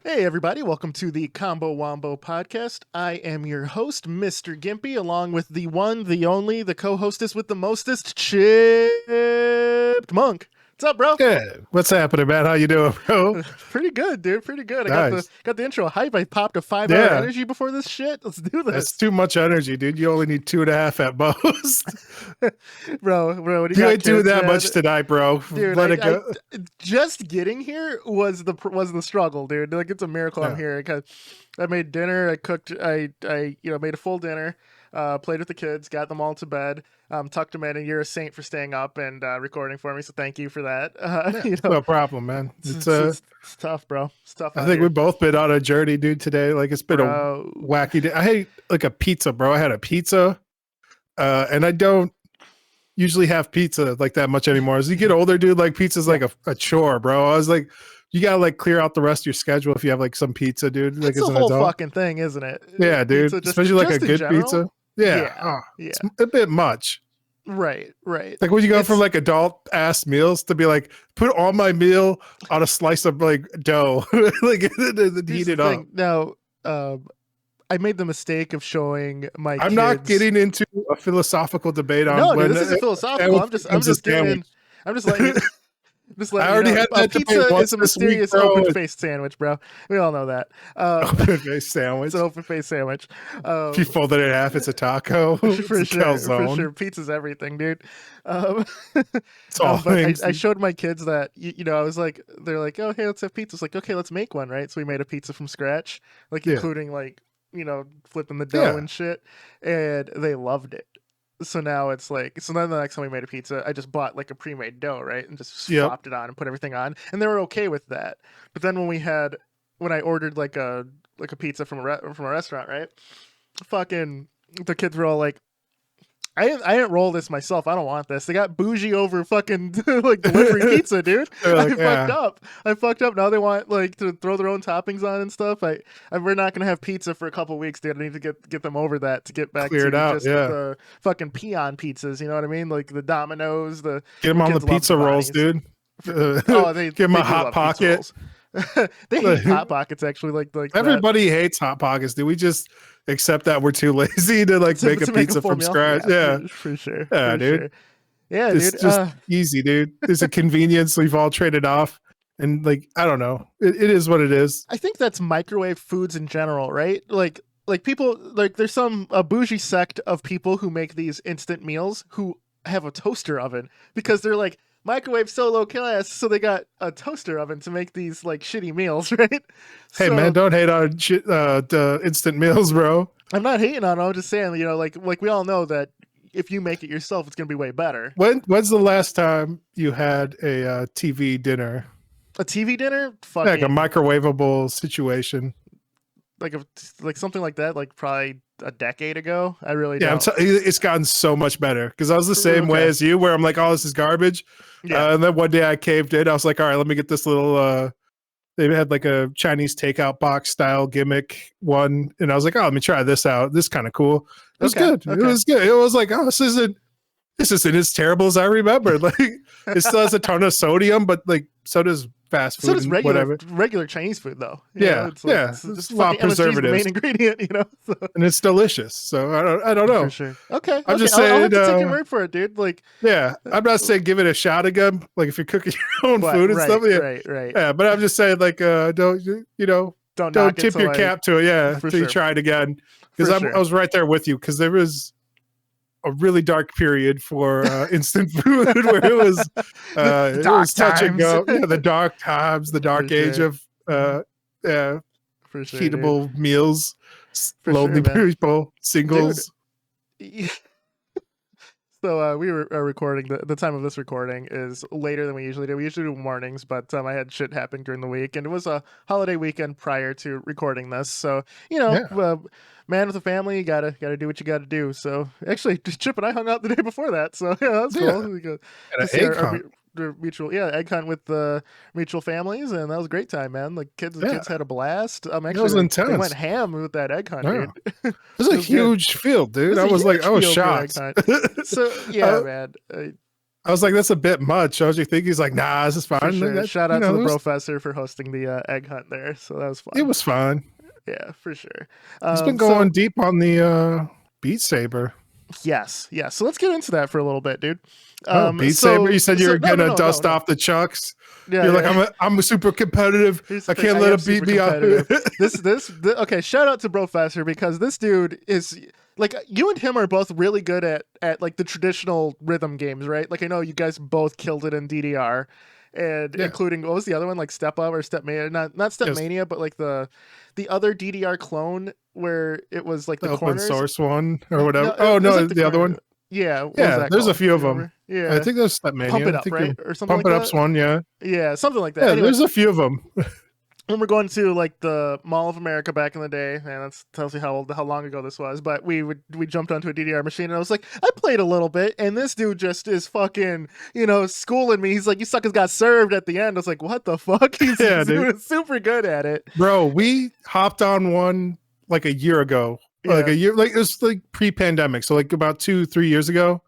Hey everybody, welcome to the Combo Wombo podcast. I am your host, Mr. Gimpy, along with the one, the only, the co-hostess with the mostest, Chipped Monk. What's up, bro? Good. What's happening, man? How you doing, bro? Pretty good, dude. Pretty good. I Nice. got the intro hype. I popped a 5-hour Yeah, energy before this shit. Let's do that's this. too much energy, dude. You only need 2.5 at most. Bro, what do you You got, ain't doing kids, that man? much tonight, bro. Dude, Let it go. just getting here was the struggle, dude. Like it's a miracle I'm Yeah. here because I made dinner, I cooked, I made a full dinner, played with the kids, got them all to bed, tucked them in, and you're a saint for staying up and recording for me. So thank you for that. Yeah, it's no problem, man. It's tough, bro. It's tough I out think here, we've both been on a journey, dude, today. Like it's been a bro. wacky day. I hate like a pizza, bro. I had a pizza, and I don't usually have pizza like that much anymore. As you get older, dude, like pizza's like a chore, bro. I was like, you gotta like clear out the rest of your schedule if you have like some pizza, dude. Like It's as a an whole adult. fucking thing, isn't it? Yeah, dude. Pizza, Especially like a in good general? pizza. Yeah. Yeah, yeah. It's a bit much. Right. Like when you go from like adult ass meals to be like, put all my meal on a slice of like dough, like and heat it up. Now, I made the mistake of showing my I'm kids. not getting into a philosophical debate on No, when dude, this isn't philosophical. I'm just getting in. I'm just letting you. Just letting I already you know. had that debate Pizza once is a this week, mysterious bro. open-faced sandwich, bro. We all know that. Open-faced sandwich. It's an open-faced sandwich. If you fold it in half, it's a taco. For It's a sure, calzone. for sure. Pizza's everything, dude. Um, It's all but things. I showed my kids that I was like, they're like, oh hey, let's have pizza. It's like, okay, let's make one, right? So we made a pizza from scratch, like Yeah. including like flipping the dough and shit, and they loved it. So now it's like, so then the next time we made a pizza, I just bought like a pre-made dough, right, and just flopped it on and put everything on, and they were okay with that. But then when I ordered like a pizza from a restaurant, right, fucking the kids were all like, I didn't roll this myself. I don't want this. They got bougie over fucking like delivery pizza, dude. Like, I fucked up. Now they want like to throw their own toppings on and stuff. We're not gonna have pizza for a couple weeks, dude. I need to get them over that to get back Cleared to out, just the fucking peon pizzas. You know what I mean? Like the Domino's. get them on the pizza rolls, dude. They give them they a do hot love pocket. They hate hot pockets actually. Like Everybody hates hot pockets. Do we just accept that we're too lazy to like make a pizza from scratch? Yeah, for sure. Yeah, for dude. Sure. Yeah, It's dude. just easy, dude. There's a convenience. We've all traded off, and like I don't know. It is what it is. I think that's microwave foods in general, right? Like people, like there's a bougie sect of people who make these instant meals who have a toaster oven because they're like, microwave so low class, so they got a toaster oven to make these like shitty meals, right? Hey man, don't hate on the instant meals, bro. I'm not hating on it. I'm just saying, like we all know that if you make it yourself, it's gonna be way better. When's the last time you had a TV dinner? A TV dinner? Fucking like a microwavable situation. Like something like that, like probably a decade ago. I really don't. It's gotten so much better because I was the same way as you, where I'm like, oh, this is garbage. Yeah. And then one day I caved in. I was like, all right, let me get this little. They had like a Chinese takeout box style gimmick one, and I was like, oh, let me try this out. This is kind of cool. It was good. Okay. It was good. It was like, oh, this isn't as terrible as I remembered. Like, it still has a ton of sodium, but like, so does fast food. So does regular Chinese food, though. It's just a lot of preservatives. The main ingredient, so. And it's delicious. So I don't know. For sure. Okay. I'm just saying. I'll have to take your word for it, dude. Like, yeah, I'm not saying give it a shot again. Like if you're cooking your own food and stuff. Yeah, right. Yeah, but I'm just saying, like, don't tip your cap to it. Yeah, until you try it again. Because I was right there with you. Because there was a really dark period for instant food where it was touch and go. Yeah, the dark times, the dark age of heatable meals, lonely people, singles. Dude. So we were recording. The time of this recording is later than we usually do. We usually do mornings, but I had shit happen during the week, and it was a holiday weekend prior to recording this. So man with a family, you gotta do what you gotta do. So actually, Chip and I hung out the day before that. So yeah, that's cool. We go mutual egg hunt with the mutual families, and that was a great time, man. Like kids had a blast. Actually, it was intense. They went ham with that egg hunt, dude. It was a huge field, dude. I was like, I was shocked. So yeah, man. I was like, that's a bit much. How was you think? He's like, nah, this is fine. For sure. That, Shout out to the professor for hosting the egg hunt there. So that was fun. it was fun. Yeah, for sure. He's been going deep on the Beat Saber. Yes. So let's get into that for a little bit, dude. Beat Saber. You said you were gonna dust off the chucks. Yeah, you're like, I'm a super competitive. I can't let him beat me up. Okay. Shout out to Professor, because this dude is like, you and him are both really good at like the traditional rhythm games, right? Like, I know you guys both killed it in DDR, and including, what was the other one, like Step Up or Step Mania? Not Step Mania, but like the other DDR clone where it was like the open corners. source one or whatever. No, like the other one. Yeah, there's a few of them. Yeah, I think there's Step Mania. Pump It Up, right, or something Pump like It that. Up's one, yeah, something like that. Yeah, anyway, there's a few of them. When we're going to like the Mall of America back in the day, and that tells you how long ago this was. But we jumped onto a DDR machine, and I was like, I played a little bit, and this dude just is fucking, schooling me. He's like, you suckers got served at the end. I was like, what the fuck? He's doing super good at it, bro. We hopped on one like a year ago, like a year, like it was like pre-pandemic, so like about 2-3 years ago.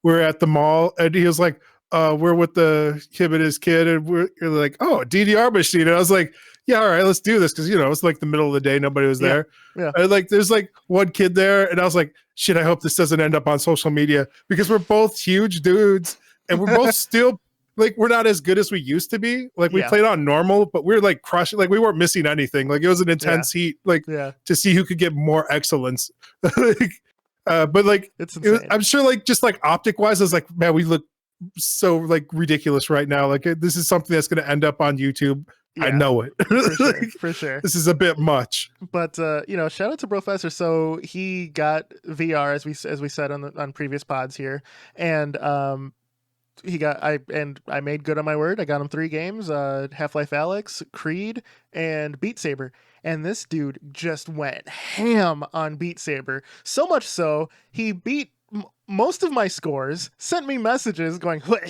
We're at the mall, and he was like, we're with him and his kid, and we're like, oh, a DDR machine. And I was like, yeah, all right, let's do this, because it's like the middle of the day, nobody was there. And like there's like one kid there, and I was like, shit, I hope this doesn't end up on social media, because we're both huge dudes, and we're both still like, we're not as good as we used to be. Like, we played on normal, but we're like crushing, like we weren't missing anything. Like, it was an intense heat, like to see who could get more excellence. But like, I'm sure, like, just like optic wise, I was like, man, we look so like ridiculous right now. Like, this is something that's going to end up on YouTube. I know it. For sure. This is a bit much. But shout out to Professor. So he got VR, as we said on previous pods here, and I made good on my word. I got him 3 games: Half-Life Alyx, Creed, and Beat Saber. And this dude just went ham on Beat Saber. So much so, he beat most of my scores, sent me messages going, and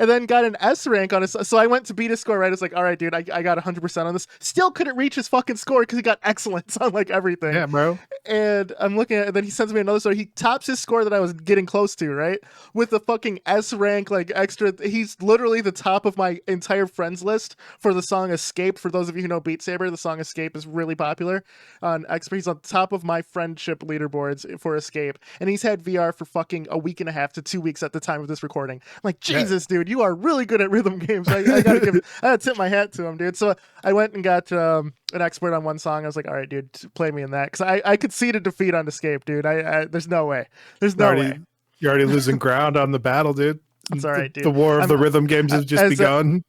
then got an S rank on his. So I went to beat his score, right? It's like, all right, dude, I got 100% on this. Still couldn't reach his fucking score because he got excellence on like everything. Yeah, bro. And I'm looking at it, and then he sends me another story. He tops his score that I was getting close to, right? With the fucking S rank, like extra. He's literally the top of my entire friends list for the song Escape. For those of you who know Beat Saber, the song Escape is really popular on Xbox. He's on top of my friendship leaderboards for Escape. And he's had VR for fucking a week and a half to 2 weeks at the time of this recording. I'm like, Jesus, dude, you are really good at rhythm games. I gotta tip my hat to him, dude. So I went and got an expert on one song. I was like, all right, dude, play me in that. Because I conceded defeat on Escape, dude. There's no way. There's no way. You're already losing ground on the battle, dude. It's all right, dude. The war of the rhythm games has just begun.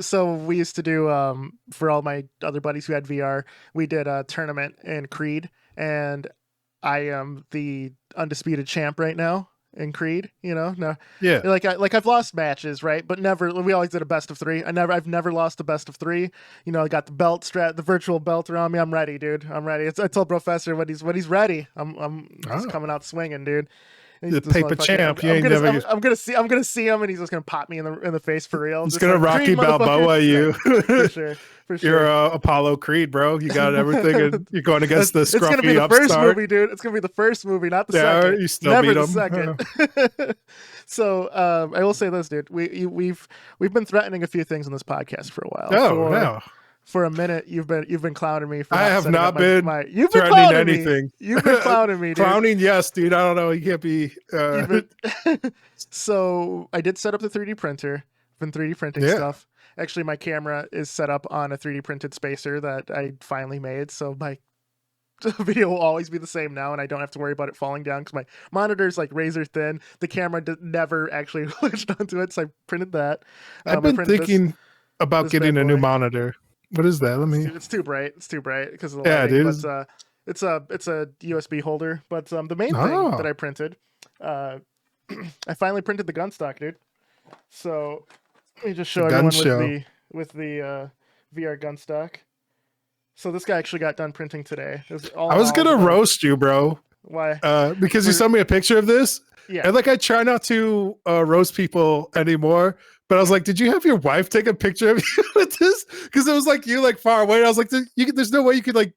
So we used to do, for all my other buddies who had VR, we did a tournament in Creed, and I am the undisputed champ right now in Creed. Like I've lost matches, right? But never. We always did a best of 3. I've never lost a best of 3. I got the virtual belt around me. I'm ready, dude. I'm ready. I told Professor when he's ready. I'm coming out swinging, dude. The paper champ. I'm gonna see him, and he's just gonna pop me in the face for real. He's gonna Rocky Balboa you. For sure. You're Apollo Creed, bro. You got everything, and you're going against the scruffy upstart. It's gonna be the first movie, dude. It's gonna be the first movie, not the second. You still never beat the him. Second. So I will say this, dude. We've been threatening a few things on this podcast for a while. No. For a minute, you've been clowning me. I have not been you've been threatening anything. You've been clowning me, dude. Clowning, yes, dude. I don't know. You can't be. So I did set up the 3D printer. Been 3D printing stuff. Actually, my camera is set up on a 3D printed spacer that I finally made. So my video will always be the same now, and I don't have to worry about it falling down because my monitor's like razor thin. The camera never actually latched onto it, so I printed that. I've been thinking about getting a new monitor. What is that? It's too bright. It's too bright because of the lighting. But it's a USB holder. But the main thing that I printed, I finally printed the gun stock, dude. So let me just show everyone with the VR gun stock. So this guy actually got done printing today. I was gonna roast you, bro. Why? Because you sent me a picture of this. Yeah. And like, I try not to roast people anymore. But I was like, did you have your wife take a picture of you with this? Because it was like you like far away. And I was like, there's no way you could like.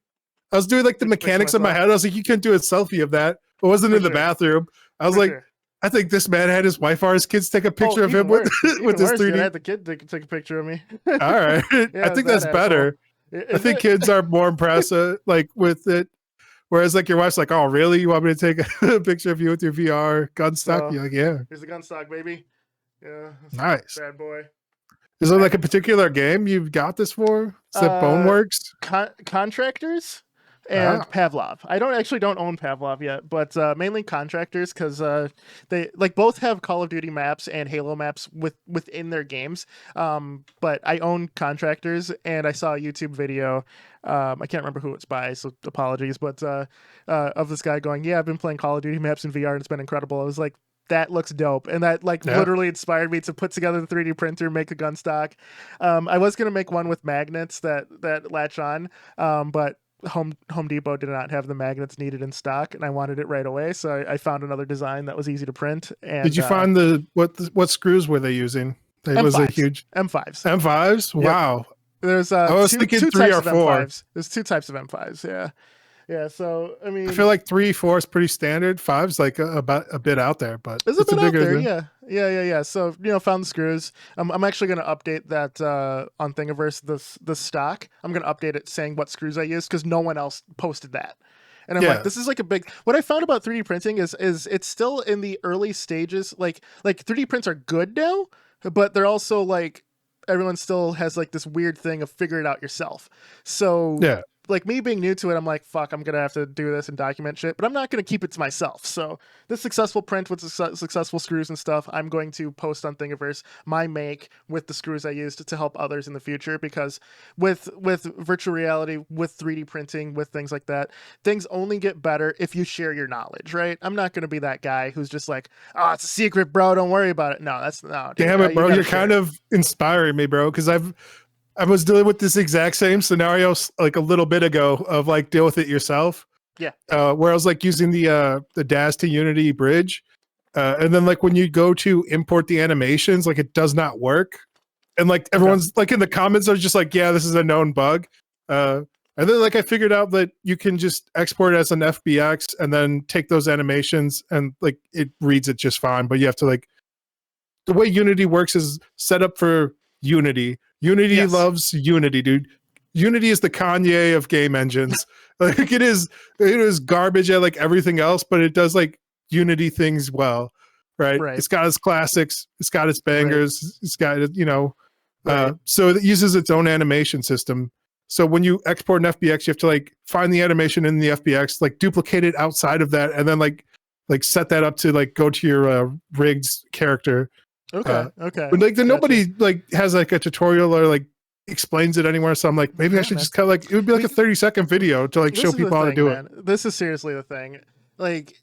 I was doing like the mechanics in my head. I was like, you can't do a selfie of that. It wasn't in the bathroom. I was For like, sure. I think this man had his wife or his kids take a Oh, picture of him even with worse. with Even his worse, dude. I 3D. had the kid take a picture of me. All right, I Yeah, it was think that that's asshole. better. I Is think it? kids are more impressed like with it. Whereas like your wife's like, oh really? You want me to take a picture of you with your VR gun stock? So You're like, yeah, here's the gun stock, baby. Yeah, nice. bad boy. Is there I, like a particular game you've got this for? Is it uh, Boneworks? contractors and Ah, Pavlov. I don't own Pavlov yet, but mainly contractors because they like both have Call of Duty maps and Halo maps within their games. But I own contractors, and I saw a YouTube video. I can't remember who it's by, so apologies. But of this guy going, "Yeah, I've been playing Call of Duty maps in VR, and it's been incredible." I was like, that looks dope, and that like yeah. literally inspired me to put together the 3D printer, make a gun stock. I was gonna make one with magnets that latch on, but Home Depot did not have the magnets needed in stock, and I wanted it right away, so I found another design that was easy to print. Did And you find what screws were they using? It was a M5s, huge M5s. M5s. Yep. Wow. There's I was two thinking two three types or of four. M5s. There's two types of M5s. Yeah, yeah. So I I feel mean, like 3, 4 is pretty standard. Five's like about a bit out there, but it's a it's a bit out bigger there, than. yeah, yeah. So found the screws. I'm actually gonna update that on Thingiverse. This stock. I'm gonna update it saying what screws I use because no one else posted that. And I'm like, Yeah, this is like a big. What I found about 3D printing is it's still in the early stages. Like 3D prints are good now, but they're also like everyone still has like this weird thing of figure it out yourself. So yeah. like me being new to it, I'm like, fuck, I'm gonna have to do this and document shit, but I'm not gonna keep it to myself. So this successful print with successful screws and stuff, I'm going to post on Thingiverse my make with the screws I used to help others in the future. Because with virtual reality, with 3D printing, with things like that, things only get better if you share your knowledge, right? I'm not gonna be that guy who's just like, oh, it's a secret, bro. Don't worry about it. No, that's no, dude. Damn it, You bro! gotta You're share kind it. of inspiring me, bro. Because I was dealing with this exact same scenario like a little bit ago of like deal with it yourself. Yeah, Where I was like using the DAS to Unity bridge, and then like when you go to import the animations, like it does not work, and like okay, everyone's like in the comments are just like, yeah, this is a known bug. Uh, and then like I figured out that you can just export it as an FBX and then take those animations and like it reads it just fine. But you have to like the way Unity works is set up for Unity. Unity yes, loves Unity, dude. Unity is the Kanye of game engines. Like it is garbage at like everything else, but it does like Unity things well, right? right, It's got its classics, it's got its right, bangers, it's got right, so it uses its own animation system. So when you export an FBX, you have to like find the animation in the FBX, like duplicate it outside of that, and then like set that up to like go to your rigged character. okay, uh, okay, but like then gotcha. nobody like has like a tutorial or like explains it anywhere. So I'm like, maybe I Yeah, should man. just kind of like it would be like a We 30-second video to like This show is the people how to thing, do it. man. This is seriously the thing. Like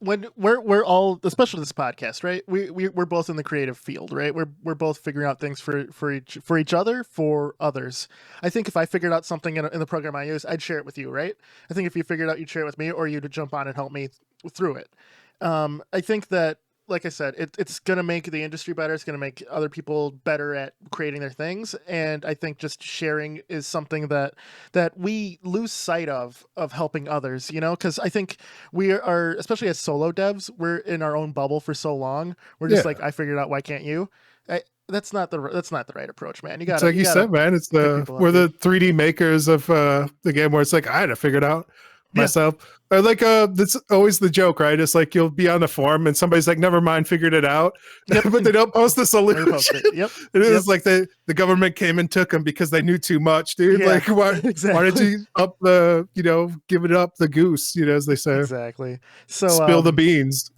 when we're all, especially this podcast, right? We're both in the creative field, right? We're both figuring out things for each other, for others. I think if I figured out something in the program I use, I'd share it with you, right? I think if you figured out, you'd share it with me, or you'd jump on and help me through it. I think that, like I said, it's going to make the industry better. It's going to make other people better at creating their things. And I think just sharing is something that we lose sight of helping others, because I think we are, especially as solo devs, we're in our own bubble for so long. We're just Yeah, like, I figured out, why can't you? That's not the right approach, man. You it's gotta like you you gotta said, man. It's pick the people up, we're dude. the 3D makers of the game where it's like I had to figure it out Yeah, myself. Or like that's always the joke, right? It's like you'll be on the forum and somebody's like, "Never mind, figured it out," yep. but they don't post the Never post solution. it. Yep, It yep. is like the government came and took them because they knew too much, dude. Yeah, Like why did exactly. you up the give it up the goose, as they say, Exactly. So spill the beans.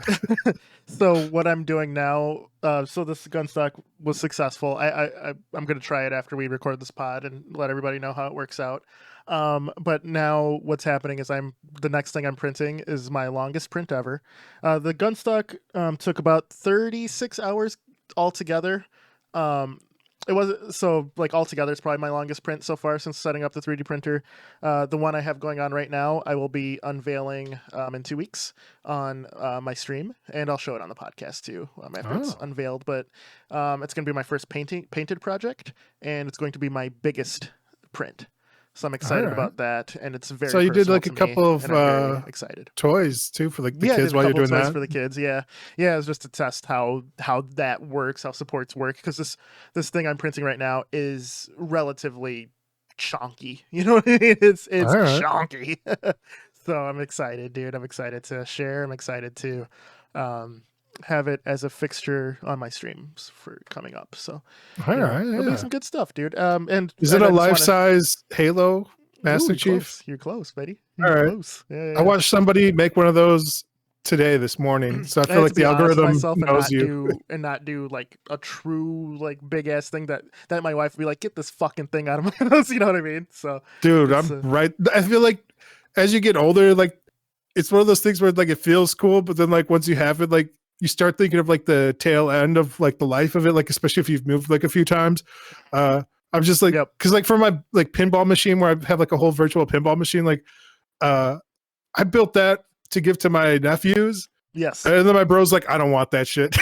so what I'm doing now, so this gun stock was successful. I'm gonna try it after we record this pod and let everybody know how it works out. But now what's happening is the next thing I'm printing is my longest print ever. The gun stock took about 36 hours altogether. Um, it was so like altogether, it's probably my longest print so far since setting up the 3D printer. The one I have going on right now, I will be unveiling in 2 weeks on my stream, and I'll show it on the podcast too after it's Oh, unveiled. But it's going to be my first painted project, and it's going to be my biggest print. So I'm All excited right. about that, and it's So very you did personal like a to me, couple of and I'm very excited. toys too for like the Yeah, I did kids a while you're couple of doing toys that. for the kids. Yeah, yeah, it was just to test how that works, how supports work, because this thing I'm printing right now is relatively chonky. You know what I mean? It's All right. chonky. So I'm excited, dude. I'm excited to share. I'm excited to um, have it as a fixture on my streams for coming up. So All you know, right. it'll be Yeah. some good stuff, dude. And Is it and a I just life want to. size Halo Ooh, Master you're Chief? close. You're close, buddy. All You're right. close. Yeah, yeah, I yeah. watched somebody make one of those this morning. So I I feel had to like the be honest with algorithm myself and knows you. not do like a true like big ass thing that my wife would be like, get this fucking thing out of my house. You know what I mean? So Dude, it's I'm right. I feel like as you get older, like it's one of those things where like it feels cool, but then like once you have it, like you start thinking of like the tail end of like the life of it, like especially if you've moved like a few times. I'm just like, yep. because like for my like pinball machine where I have like a whole virtual pinball machine, like uh I built that to give to my nephews. Yes. And then my bro's like, I don't want that shit.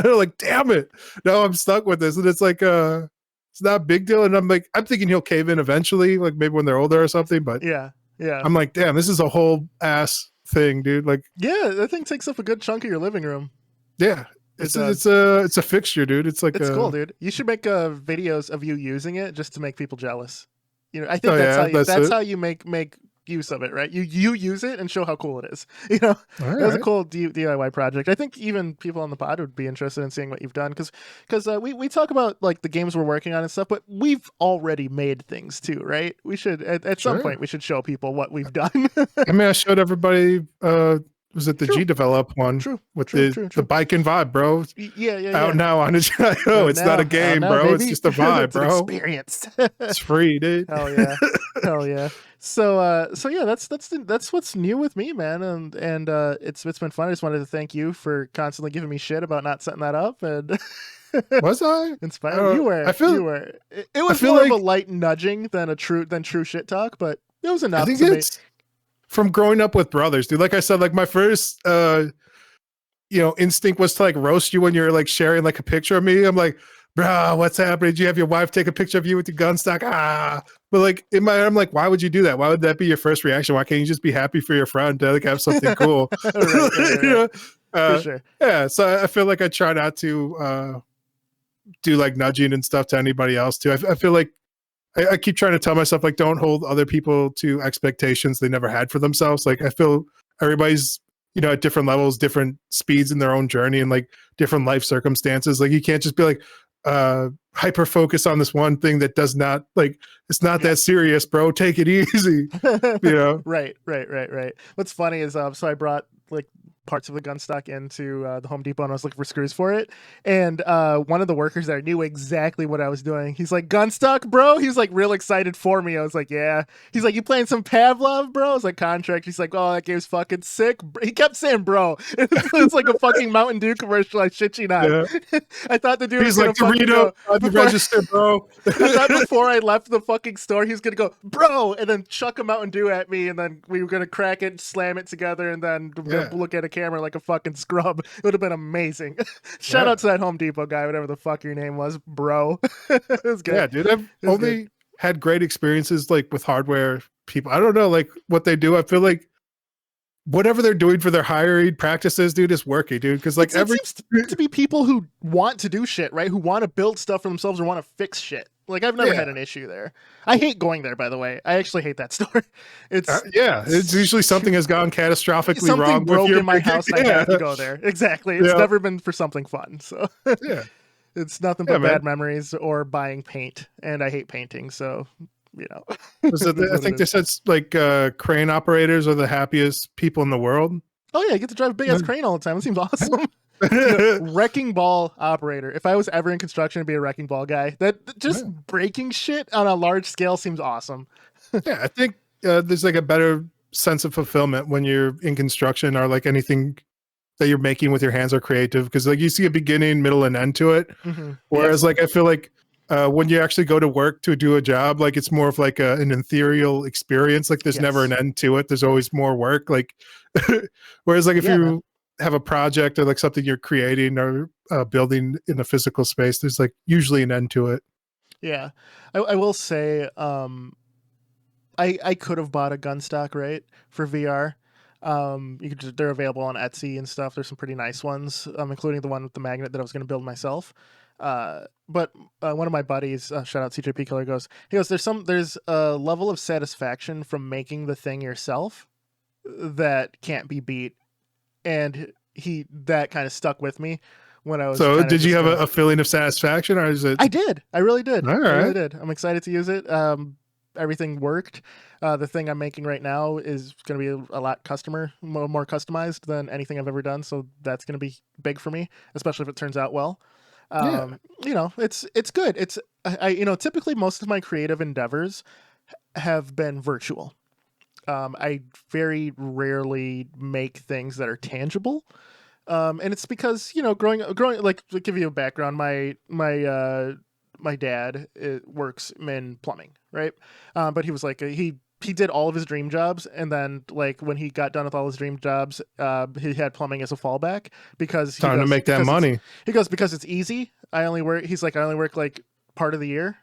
Like, damn it. No, I'm stuck with this. And it's like it's not a big deal. And I'm like, I'm thinking he'll cave in eventually, like maybe when they're older or something. But Yeah. Yeah. I'm like, damn, this is a whole ass thing, dude. Like, Yeah. That thing takes up a good chunk of your living room. yeah. It It's does. a fixture, dude. It's like It's cool, dude. You should make videos of you using it just to make people jealous. You know, I oh think yeah, that's that's it. how you make use of it, right? You use it and show how cool it is. You know, All it was a right. cool DIY project. I think even people on the pod would be interested in seeing what you've done because we talk about like the games we're working on and stuff, but we've already made things too, right? We should at some Sure. point we should show people what we've done. I mean, I showed everybody was it the True, G Develop one true, with true, the true. bike and vibe, bro. Yeah, yeah, Out yeah. now on it. Oh, it's not a Out game, now, bro. It's baby. just a vibe, It's an bro. experience. It's free, dude. Hell yeah. Hell yeah. So yeah, that's what's new with me, man. And it's been fun. I just wanted to thank you for constantly giving me shit about not setting that up and Was I? inspired. You I were. feel You were. It I was feel more of a like light nudging than true shit talk, but it was I enough think to me. it's from growing up with brothers, dude. Like I said, like my first instinct was to like roast you when you're like sharing like a picture of me. I'm like, bro, what's happening? Did you have your wife take a picture of you with your gun stock? But like in my head, I'm like, why would you do that? Why would that be your first reaction? Why can't you just be happy for your friend to like have something cool? Right. For sure. Yeah. So I feel like I try not to do like nudging and stuff to anybody else too. I feel like I keep trying to tell myself like don't hold other people to expectations they never had for themselves. Like I feel everybody's at different levels, different speeds in their own journey, and like different life circumstances. Like you can't just be like hyper focus on this one thing that does not like it's not that serious, bro. Take it easy, Right. What's funny is so I brought like parts of the gun stock into the Home Depot and I was looking for screws for it. And one of the workers there knew exactly what I was doing. He's like, gun stock, bro? He was like real excited for me. I was like, yeah. He's like, you playing some Pavlov, bro? I was like, contract. He's like, oh, that game's fucking sick. He kept saying, bro. It's like a fucking Mountain Dew commercial. I shit you not. Yeah. I thought the dude He's was going like to fucking Dorito go. on the register, bro. I thought before I left the fucking store, he was gonna go, bro, and then chuck a Mountain Dew at me, and then we were gonna crack it, slam it together, and then look at a camera like a fucking scrub. It would have been amazing. Shout out to that Home Depot guy, whatever the fuck your name was, bro. It was good. Yeah, dude. I've only had great experiences like with hardware people. I don't know like what they do. I feel like whatever they're doing for their hiring practices, dude, is working, dude. Because like it seems to be people who want to do shit, right? Who want to build stuff for themselves or want to fix shit. Like I've never had an issue there. I hate going there, by the way. I actually hate that store. It's usually something has gone catastrophically something wrong. broke in my house and I have to go there. Exactly. It's never been for something fun. So yeah, it's nothing but bad memories or buying paint, and I hate painting. So I think they said like crane operators are the happiest people in the world. Oh yeah, I get to drive a big ass crane all the time. It seems awesome. Wrecking ball operator. If I was ever in construction, I'd be a wrecking ball guy. That just breaking shit on a large scale seems awesome. Yeah, I think there's like a better sense of fulfillment when you're in construction or like anything that you're making with your hands are creative because like you see a beginning, middle, and end to it. Mm-hmm. Whereas like I feel like when you actually go to work to do a job, like it's more of like an ethereal experience. Like there's never an end to it. There's always more work. Like whereas like if you have a project or like something you're creating or building in a physical space, there's like usually an end to it. Yeah, I will say I could have bought a gun stock, right, for VR. They're available on Etsy and stuff. There's some pretty nice ones, including the one with the magnet that I was going to build myself. But one of my buddies, shout out CJP Killer, he goes, there's a level of satisfaction from making the thing yourself that can't be beat, and that kind of stuck with me when I was So kind of did you just have going. a feeling of satisfaction, or is it? I did. I really did. All I really right. did. I'm excited to use it. Everything worked. The thing I'm making right now is going to be a lot more customized than anything I've ever done. So that's going to be big for me, especially if it turns out well. Yeah. It's good. Typically most of my creative endeavors have been virtual. I very rarely make things that are tangible. And it's because growing like to give you a background, my dad works in plumbing, right? But he was like he did all of his dream jobs, and then like when he got done with all his dream jobs, he had plumbing as a fallback because Time to make that money. because it's easy. I only work like part of the year,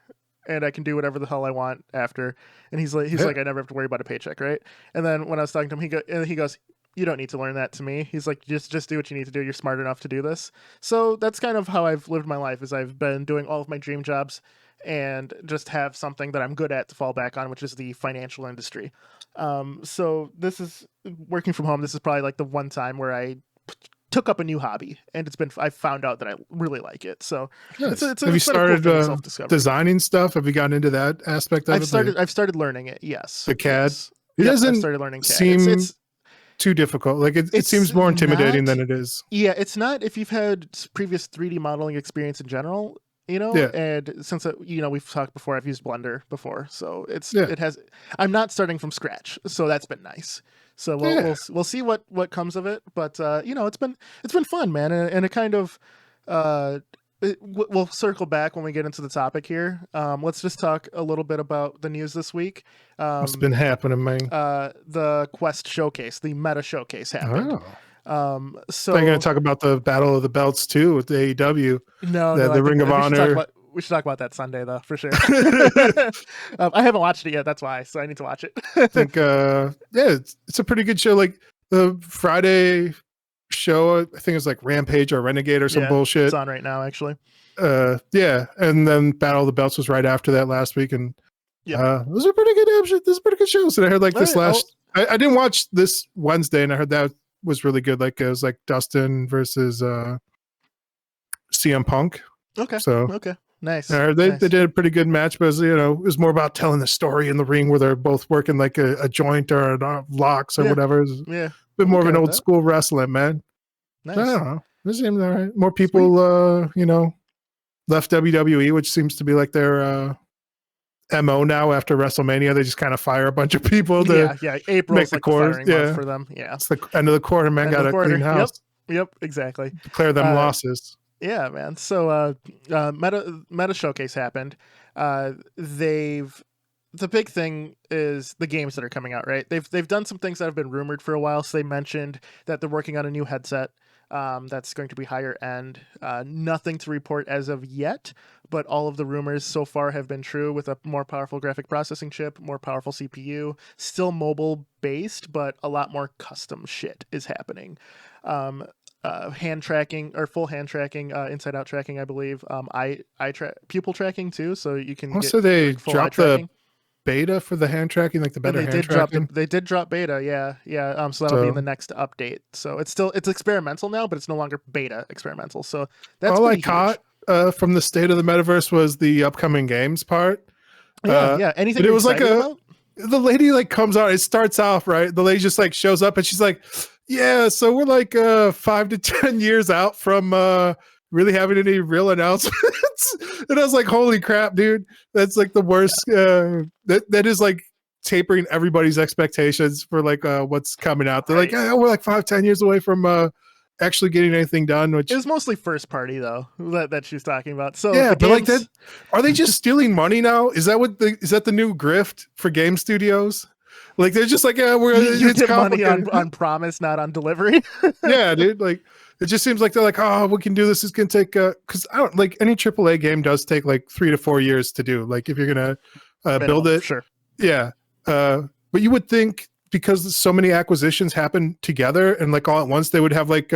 and I can do whatever the hell I want after. And he's Yeah. like I never have to worry about a paycheck, right? And then when I was talking to him, he goes, you don't need to learn that to me. He's like, just do what you need to do. You're smart enough to do this. So that's kind of how I've lived my life. Is I've been doing all of my dream jobs and just have something that I'm good at to fall back on, which is the financial industry. So this is working from home. This is probably like the one time where I took up a new hobby, and I found out that I really like it. So Nice. it's Have you been a cool started thing of self-discovery. designing stuff? Have you gotten into that aspect of it? I've started learning it. Yes. The CAD. Yes. It Yep, I've doesn't started learning CAD. seem It's too difficult. Like it it's seems more intimidating not. than it is. Yeah, it's not if you've had previous 3D modeling experience in general, Yeah. and since we've talked before, I've used Blender before, so Yeah. it has. I'm not starting from scratch, so that's been nice. So we'll see what comes of it, but it's been fun, man, and it kind of we'll circle back when we get into the topic here. Let's just talk a little bit about the news this week. What's been happening, man? The Quest showcase, the Meta showcase happened. So I'm going to talk about the Battle of the Belts too with the AEW. No, the Ring of Honor. We should talk about that Sunday though, for sure. I haven't watched it yet. That's why. So I need to watch it. I think, it's a pretty good show. Like the Friday show, I think it's like Rampage or Renegade or some bullshit. It's on right now, actually. Yeah, and then Battle of the Belts was right after that last week, and those are pretty good. This is pretty good shows. And I heard like this I didn't watch this Wednesday, and I heard that was really good. Like it was like Dustin versus CM Punk. Okay. So nice. I heard they did a pretty good match, but it was more about telling the story in the ring where they're both working like a joint or locks or whatever. Yeah. A bit more of an old school wrestling, man. Nice. I don't know. This seems all right. More people, left WWE, which seems to be like their MO now after WrestleMania. They just kind of fire a bunch of people to April's make the like quarter. The month for them. Yeah. It's the end of the quarter, man. Got to clean house. Yep, exactly. Declare them losses. Yeah, man. So Meta Showcase happened. The big thing is the games that are coming out, right? They've done some things that have been rumored for a while. So they mentioned that they're working on a new headset that's going to be higher end. Nothing to report as of yet, but all of the rumors so far have been true, with a more powerful graphic processing chip, more powerful CPU, still mobile based, but a lot more custom shit is happening. Hand tracking or full hand tracking, inside out tracking, I believe. Pupil tracking too, so you can. Also, they dropped the beta for the hand tracking, like the better hand tracking. They did drop beta, yeah. So that'll be in the next update. So it's experimental now, but it's no longer beta experimental. So that's all I caught from the state of the metaverse was the upcoming games part. Yeah. Anything? It was like the lady like comes out. It starts off right. The lady just like shows up and she's like, "Yeah, so we're like 5 to 10 years out from really having any real announcements." And I was like, "Holy crap, dude! That's like the worst." That is like tapering everybody's expectations for like what's coming out. They're like, "Yeah, we're like 5-10 years away from actually getting anything done." Which it was mostly first party though that she's talking about. So yeah, but like that, are they just stealing money now? Is that the new grift for game studios? Like they're just like, yeah, you get money on promise, not on delivery. Yeah, dude. Like it just seems like they're like, oh, we can do this. It's gonna take because I don't like any AAA game does take like 3 to 4 years to do. Like if you're gonna build it, sure. Yeah, But you would think because so many acquisitions happen together and like all at once, they would have like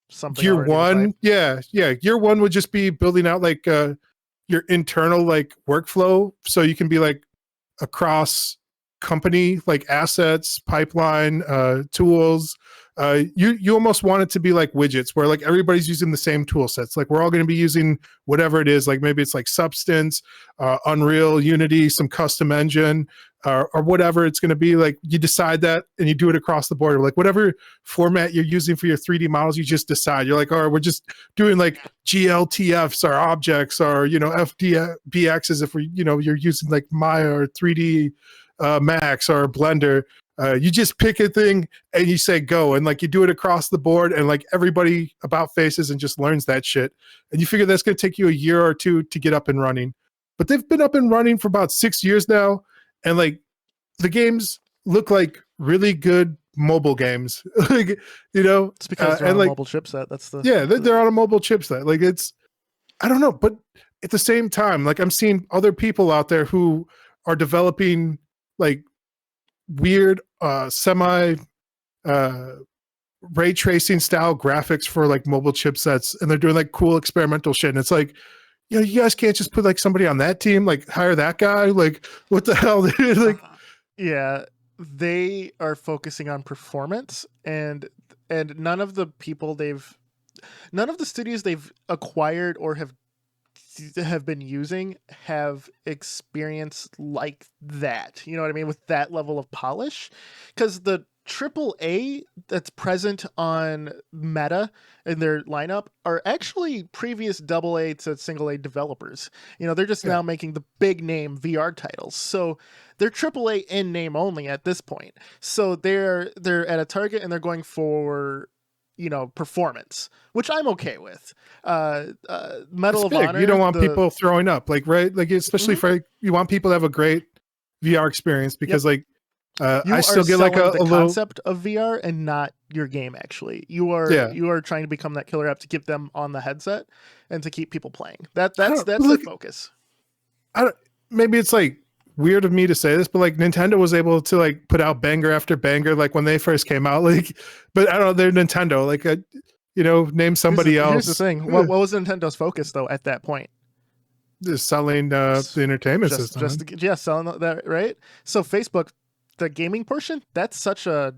Something year already in the one. pipe. Yeah. Year one would just be building out like your internal like workflow. So you can be like across company, like assets, pipeline, tools. You almost want it to be like widgets where like everybody's using the same tool sets. Like we're all going to be using whatever it is. Like maybe it's like Substance, Unreal, Unity, some custom engine, or whatever it's going to be. Like you decide that and you do it across the board. Like whatever format you're using for your 3D models, you just decide. You're like, oh, we're just doing like GLTFs, our objects, or FDBXs if we, you're using like Maya or 3D Max or Blender. You just pick a thing and you say go, and like you do it across the board, and like everybody about faces and just learns that shit. And you figure that's going to take you a year or two to get up and running. But they've been up and running for about 6 years now, and like the games look like really good mobile games. Like It's because they're on a mobile chipset. That's the they're on a mobile chipset. Like it's, I don't know, but at the same time, like I'm seeing other people out there who are developing like weird semi ray tracing style graphics for like mobile chipsets, and they're doing like cool experimental shit. And it's like, you guys can't just put like somebody on that team, like hire that guy. Like what the hell, dude? Like yeah, they are focusing on performance, and none of the studios they've acquired or have been using have experience like that. You know what I mean? With that level of polish, because the AAA that's present on Meta in their lineup are actually previous AA to single A developers. They're just now making the big name VR titles. So they're AAA in name only at this point. So they're at a target and they're going for performance, which I'm okay with. Medal of Honor. You don't want people throwing up, like, right? Like, especially for you want people to have a great VR experience because like I still get like a little concept of VR and not your game. Actually, you are trying to become that killer app to get them on the headset and to keep people playing. That's their focus. Maybe it's like weird of me to say this, but like Nintendo was able to like put out banger after banger like when they first came out. Like, but I don't know, they're Nintendo. Like, name somebody else. Here's the thing. What was Nintendo's focus though at that point? Just selling the entertainment system. Selling that, right? So Facebook, the gaming portion, that's such a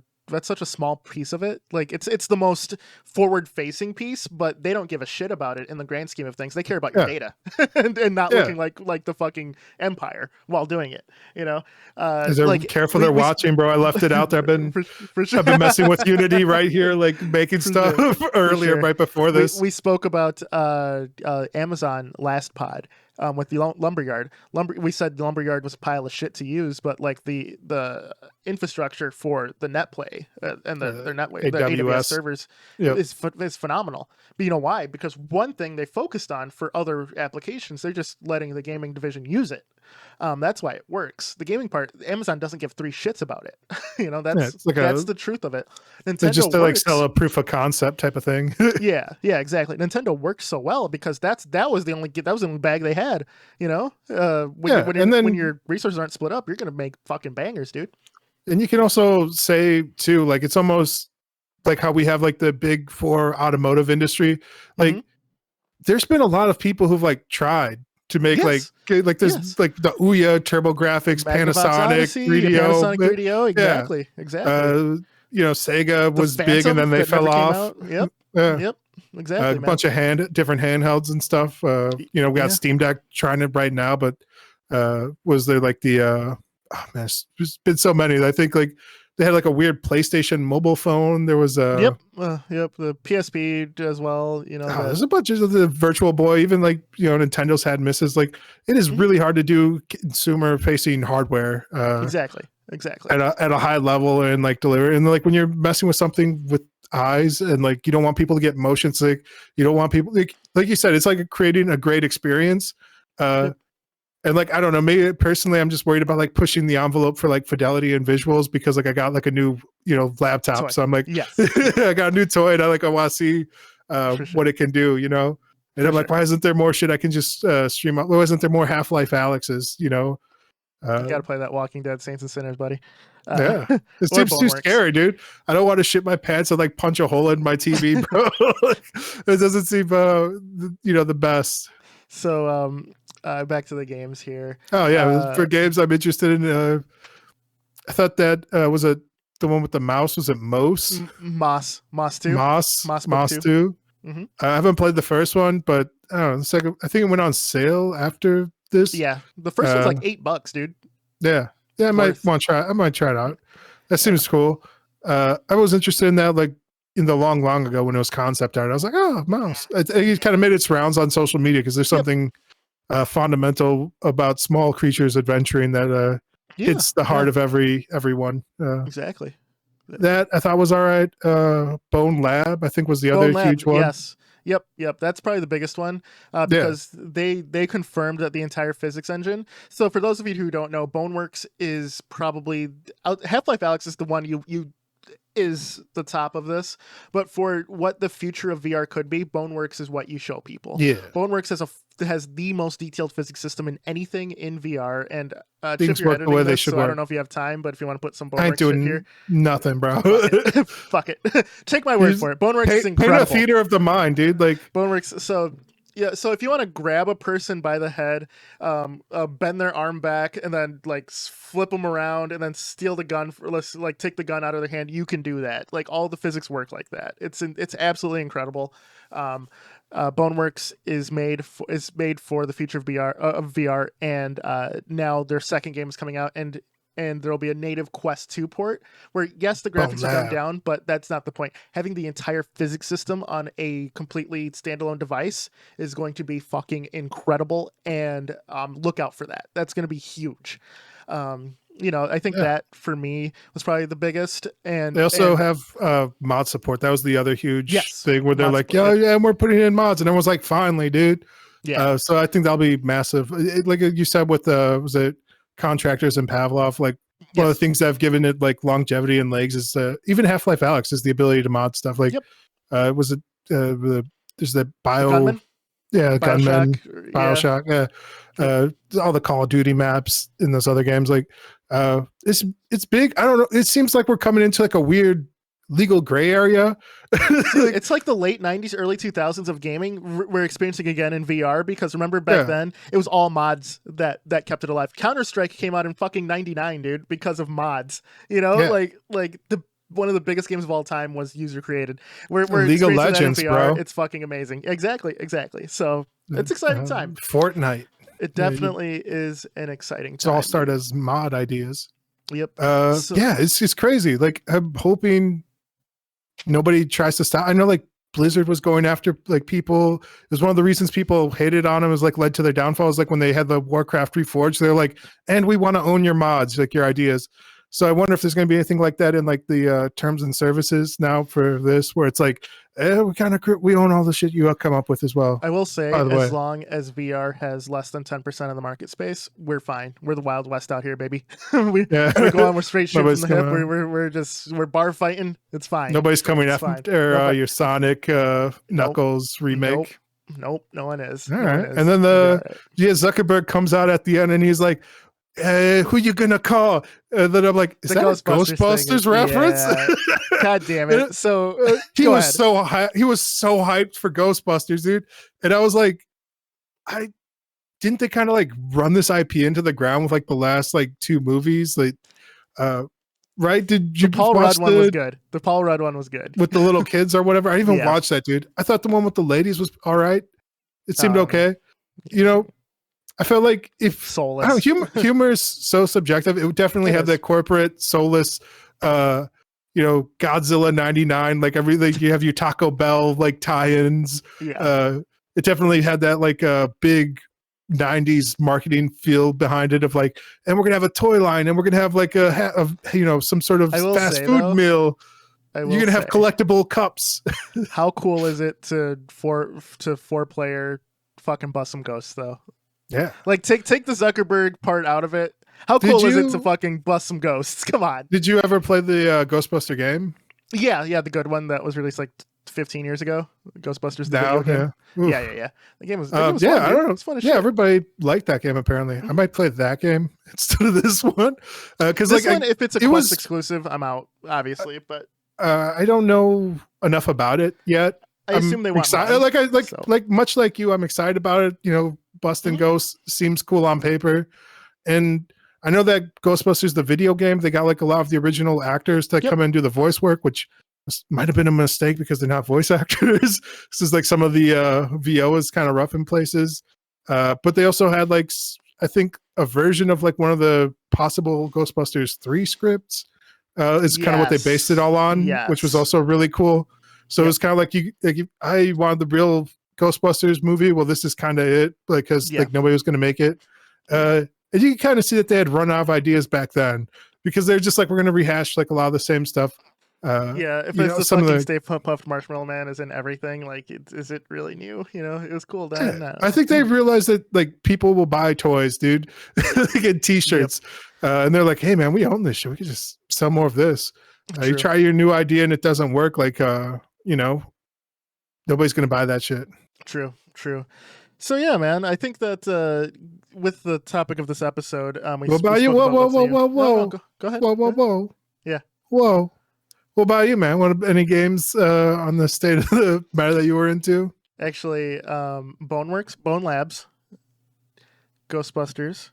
small piece of it. Like it's the most forward facing piece, but they don't give a shit about it in the grand scheme of things. They care about your data and not looking like the fucking empire while doing it. Is there like, careful they're watching, bro? I left it out there. I've been for sure. I've been messing with Unity right here, like making stuff earlier, right before this. We spoke about Amazon last pod. With the Lumberyard. We said Lumberyard was a pile of shit to use, but like the infrastructure for the NetPlay and their NetWave, the AWS servers is phenomenal. But you know why? Because one thing they focused on for other applications, they're just letting the gaming division use it. That's why it works. The gaming part, Amazon doesn't give three shits about it. That's the truth of it. Nintendo just to like sell a proof of concept type of thing. yeah, exactly. Nintendo works so well because that was the only bag they had. When your resources aren't split up, you're gonna make fucking bangers, dude. And you can also say too, like it's almost like how we have like the big four automotive industry. Like there's been a lot of people who've like tried to make like there's like the Ouya TurboGrafx, Panasonic 3DO, exactly. Sega was big and then they fell off. Yep, exactly. A bunch of different handhelds and stuff. We got Steam Deck trying it right now, but was there like the there's been so many. I think like they had like a weird PlayStation mobile phone. There was the PSP as well. There's a bunch of the Virtual Boy. Even like Nintendo's had misses. Like it is really hard to do consumer facing hardware. Exactly. At a high level and like deliver. And like when you're messing with something with eyes and like you don't want people to get motion sick. You don't want people like you said. It's like creating a great experience. And like, I don't know, maybe personally, I'm just worried about like pushing the envelope for like fidelity and visuals because like I got like a new, laptop. Toy. So I'm like, yes. I got a new toy and I want to see what it can do, And I'm like, why isn't there more shit I can just stream up? Why isn't there more Half-Life Alyxes, You got to play that Walking Dead Saints and Sinners, buddy. Yeah, it Or seems too Boneworks. scary, dude. I don't want to shit my pants and like punch a hole in my TV, bro. It doesn't seem, the best. So, back to the games here. Oh yeah, for games I'm interested in. I thought that was it. The one with the mouse, was it Moss? Moss 2. Moss 2. Mm-hmm. I haven't played the first one, but I don't know. The second, I think it went on sale after this. Yeah, the first one's like $8, dude. Yeah, I might want to try. I might try it out. That seems cool. I was interested in that, like in the long ago when it was concept art. I was like, oh, mouse. It kind of made its rounds on social media because there's something fundamental about small creatures adventuring that hits the heart of everyone. Exactly. That I thought was all right. Bone Lab, I think, was the other huge one. Yes. Yep. That's probably the biggest one because they confirmed that the entire physics engine. So for those of you who don't know, Boneworks is probably Half-Life Alyx is the one you is the top of this, but for what the future of VR could be, Boneworks is what you show people. Yeah, Boneworks has the most detailed physics system in anything in VR, and things Chip, you're work the way they this, should so work. I don't know if you have time, but if you want to put some I ain't Boneworks shit doing here, nothing, bro. Fuck it. Take my word for it. Boneworks is incredible. Paint a theater of the mind, dude. Like Boneworks. So if you want to grab a person by the head, bend their arm back, and then like flip them around, and then steal the gun, like take the gun out of their hand, you can do that. Like all the physics work like that. It's absolutely incredible. Boneworks is made for the future of VR, and now their second game is coming out, and there'll be a native Quest 2 port where, yes, the graphics are dumbed down, but that's not the point. Having the entire physics system on a completely standalone device is going to be fucking incredible, and look out for that. That's going to be huge. I think that for me was probably the biggest. And they also have mod support. That was the other huge thing where they're like, yeah, we're putting in mods, and everyone's like, finally, dude. Yeah. So I think that'll be massive. Like you said with was it Contractors and Pavlov, like one of the things that have given it like longevity and legs is even Half-Life Alyx is the ability to mod stuff. Like was it there's the Gunman, Bioshock, all the Call of Duty maps in those other games. Like it's big. I don't know, it seems like we're coming into like a weird legal gray area. It's like the late 90s, early 2000s of gaming we're experiencing again in VR, because remember back then it was all mods that kept it alive. Counter-Strike came out in fucking 99, dude, because of mods. Like one of the biggest games of all time was user created. We're League of Legends, bro. It's fucking amazing. Exactly. So it's exciting time. Fortnite. It definitely is an exciting time. It's all start as mod ideas. Yep. It's crazy. Like I'm hoping nobody tries to stop. I know like Blizzard was going after like people. It was one of the reasons people hated on them, was like led to their downfall, is like when they had the Warcraft Reforged, they're like, and we want to own your mods, like your ideas. So I wonder if there's going to be anything like that in like the terms and services now for this, where it's like, we own all the shit you come up with as well. I will say, as long as VR has less than 10% of the market space, we're fine. We're the Wild West out here, baby. we go on. We're straight shit from the hip. We're bar fighting. It's fine. Nobody's coming after your Sonic Knuckles remake. Nope. No one is. All right. And then Zuckerberg comes out at the end and he's like, who you gonna call? And then I'm like, is that a Ghostbusters reference? Yeah. God damn it. So he was so hyped for Ghostbusters, dude. And I was like, didn't they kind of like run this IP into the ground with like the last like two movies? Like right? Did you Paul Rudd one was good. The Paul Rudd one was good. With the little kids or whatever. I didn't even watch that, dude. I thought the one with the ladies was all right. It seemed okay. I felt like if soulless. Humor is so subjective. It would definitely have that corporate soulless, Godzilla 99, like everything. You have your Taco Bell like tie-ins. Yeah. It definitely had that like big 90s marketing feel behind it of like, and we're gonna have a toy line, and we're gonna have like some sort of fast food meal. You're gonna have collectible cups. How cool is it to four player fucking bust some ghosts though? Yeah. Like take the Zuckerberg part out of it. How cool is it to fucking bust some ghosts? Come on. Did you ever play the Ghostbuster game? Yeah, the good one that was released like 15 years ago. Ghostbusters, the video Now, game. yeah. Oof. Yeah. The game was Yeah, fun, I dude. don't know. It's fun as Yeah, shit. everybody liked that game. Apparently, I Mhm. might play that game instead of this one because This one, if it's a it Quest was. exclusive, I'm out, obviously. But I don't know enough about it yet. I I'm assume they want excited. money. Like So much like you, I'm excited about it. You know, busting mhm. ghosts seems cool on paper, and I know that Ghostbusters the video game, they got like a lot of the original actors to Yep. come and do the voice work, which might have been a mistake because they're not voice actors. This is like some of the VO is kind of rough in places, but they also had like I think a version of like one of the possible Ghostbusters 3 scripts is kind of what they based it Yes. all on, which was Yes. also really cool. So it Yep. was kind of like I wanted the real Ghostbusters movie. Well, this is kind of it because Yeah. like nobody was going to make it. And you can kind of see that they had run out of ideas back then because they're just like, we're going to rehash like a lot of the same stuff. Yeah, if You it's know, the some of fucking the, Stay Puft Marshmallow Man is in everything, like, is it really new? You know, it was cool yeah, then. I don't I know. think they realized that like people will buy toys, dude. They get Yep. t-shirts. And they're like, hey man, we own this shit. We could just sell more of this. You True. try your new idea and it doesn't work. Like, you know, nobody's going to buy that shit. True. True. So yeah, man, I think that with the topic of this episode, What we about you? spoke Whoa, about whoa, what's whoa, new. whoa, No, whoa. go ahead. Whoa, whoa, Go ahead. whoa. Yeah. Whoa. What about you, man? What any games on the state of the matter that you were into? Actually, Boneworks, Bone Labs, Ghostbusters,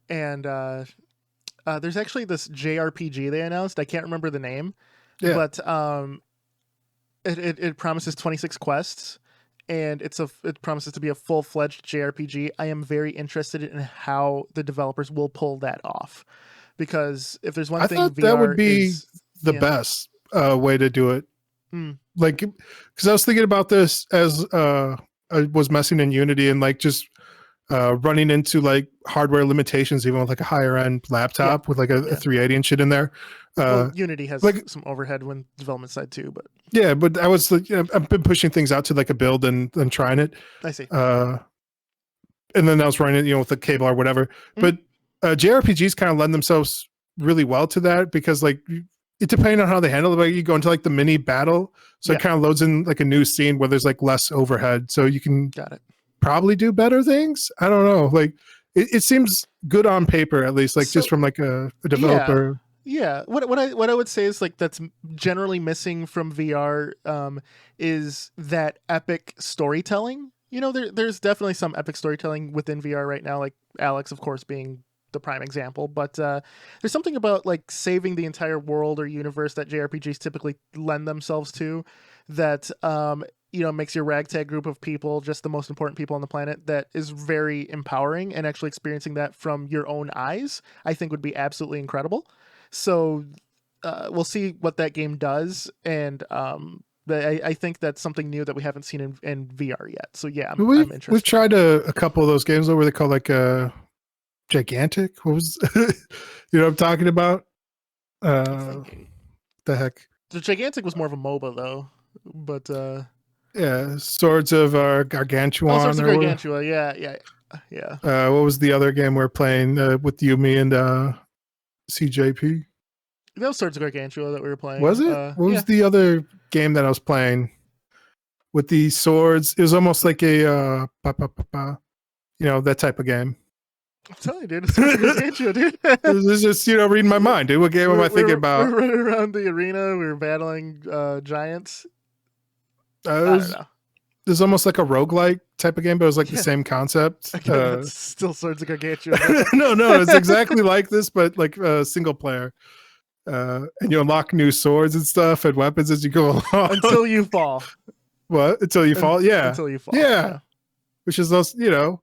and there's actually this JRPG they announced. I can't remember the name, Yeah. but it promises 26 quests, and it promises to be a full-fledged JRPG. I am very interested in how the developers will pull that off, because if there's one I thing thought that VR would be is, the yeah, best way to do it. mm, Like, because I was thinking about this as I was messing in Unity and like just running into like hardware limitations, even with like a higher end yeah, laptop with like a yeah. 380 and shit in there. Well, Uh, Unity has like, some overhead when development side too, but yeah, but I was like, I've been pushing things out to like a build and trying it. I see. Uh, and then I was running it, you know, with the cable or whatever. Mhm. But JRPGs kind of lend themselves really well to that because like it depending on how they handle it, like you go into like the mini battle, so Yeah, it kind of loads in like a new scene where there's like less overhead, so you can got it. probably do better things. I don't know, like it seems good on paper at least, like just So from like a yeah, developer. yeah. What I would say is like that's generally missing from VR is that epic storytelling. You know, there's definitely some epic storytelling within VR right now, like Alex, of course, being the prime example. But there's something about like saving the entire world or universe that JRPGs typically lend themselves to, that makes your ragtag group of people just the most important people on the planet. That is very empowering, and actually experiencing that from your own eyes, I think, would be absolutely incredible. So we'll see what that game does, and I think that's something new that we haven't seen in VR yet. So yeah, I'm We've interested. tried a couple of those games over. They call like gigantic. What was you know what I'm talking about? I'm Uh, thinking the heck. the Gigantic was more of a MOBA though, but Yeah, Swords of all sorts Gargantuan of or Gargantua. Yeah. what was the other game we are playing with you, me, and CJP? That was Swords of Gargantua that we were playing. Was it? What Yeah. was the other game that I was playing with the swords? It was almost like a you know, that type of game. I'm telling you, dude, it's Swords of Gargantua, dude. This is just, you know, reading my mind, dude. What game am I thinking We're about? running around the arena. We were battling giants. It I don't was know. It was almost like a roguelike type of game, but it was like the Yeah. same concept. Again, that's still Swords of Gargantua, though. No, it's exactly like this, but like single player. And you unlock new swords and stuff and weapons as you go along. Until you fall. What? Until you fall? Yeah. Until you fall. Yeah. Which is those, you know.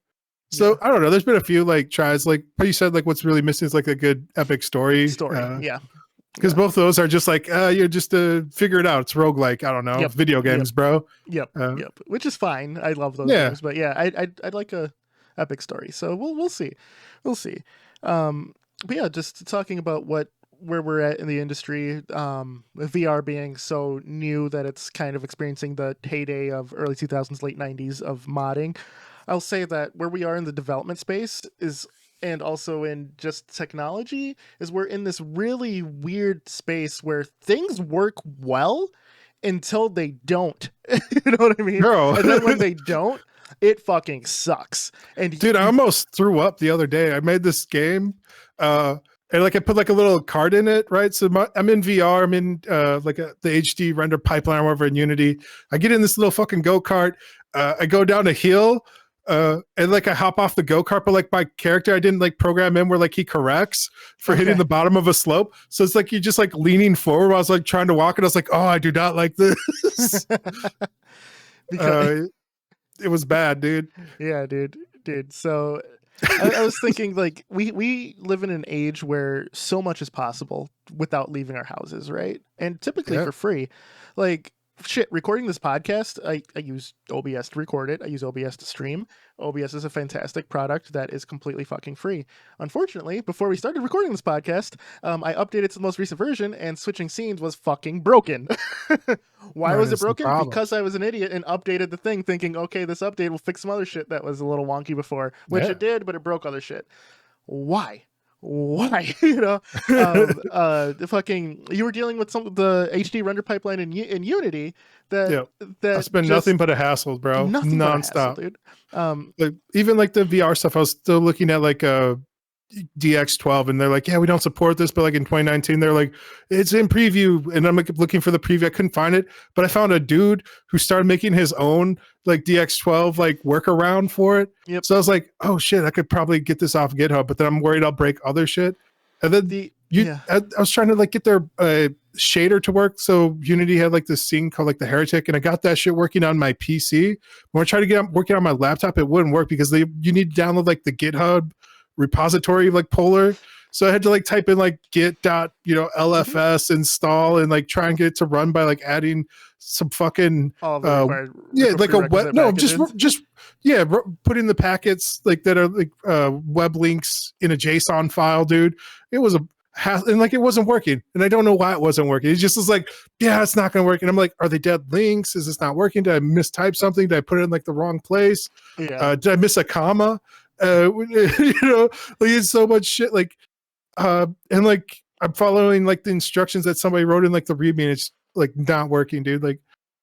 So Yeah. I don't know. There's been a few like tries, like but you said, like what's really missing is like a good epic story. Story. Yeah. Because both of those are just like, you're just figure it out. It's roguelike. I don't know. Yep. Video games, bro. Yep. Which is fine. I love those Yeah. games, but yeah, I'd like a epic story. So we'll see. We'll see. But yeah, just talking about where we're at in the industry, VR being so new that it's kind of experiencing the heyday of early 2000s, late 90s of modding. I'll say that where we are in the development space is, and also in just technology, is we're in this really weird space where things work well until they don't. You know what I mean? Bro. And then when they don't, it fucking sucks. And Dude, I almost threw up the other day. I made this game, and like I put like a little card in it, right? So I'm in VR. I'm in the HD render pipeline over in Unity. I get in this little fucking go kart. I go down a hill, and like I hop off the go kart, but like my character, I didn't like program in where like he corrects for hitting the bottom of a slope. So it's like you're just like leaning forward while I was like trying to walk, and I was like, oh, I do not like this. Because it was bad, dude. Yeah, dude. So I was thinking, like, we live in an age where so much is possible without leaving our houses, right? And typically for free. Like, shit, recording this podcast, I use OBS to record it. I use OBS to stream. OBS is a fantastic product that is completely fucking free. Unfortunately, before we started recording this podcast, I updated to the most recent version, and switching scenes was fucking broken. Why was it broken? Because I was an idiot and updated the thing thinking, okay, this update will fix some other shit that was a little wonky before, which it did, but it broke other shit. Why? You know, the fucking, you were dealing with some of the HD render pipeline in Unity that that's been nothing but a hassle, bro. Nonstop, dude. Like, even like the VR stuff, I was still looking at like DX12, and they're like, yeah, we don't support this, but like in 2019 they're like, it's in preview, and I'm like looking for the preview. I couldn't find it, but I found a dude who started making his own like DX12 like workaround for it. So I was like, oh shit, I could probably get this off GitHub, but then I'm worried I'll break other shit. And then I was trying to like get their shader to work. So Unity had like this thing called like the Heretic, and I got that shit working on my PC. When I tried to get working on my laptop, it wouldn't work because you need to download like the GitHub repository like polar. So I had to like type in like git.lfs install and like try and get it to run by like adding some fucking like a putting the packets like that are like web links in a JSON file, dude. It was and like it wasn't working, and I don't know why it wasn't working. It just was like, yeah, it's not gonna work. And I'm like, are they dead links? Is this not working? Did I mistype something? Did I put it in like the wrong place? Did I miss a comma? You know, like it's so much shit. Like, and like I'm following like the instructions that somebody wrote in like the README, and it's like not working, dude. Like,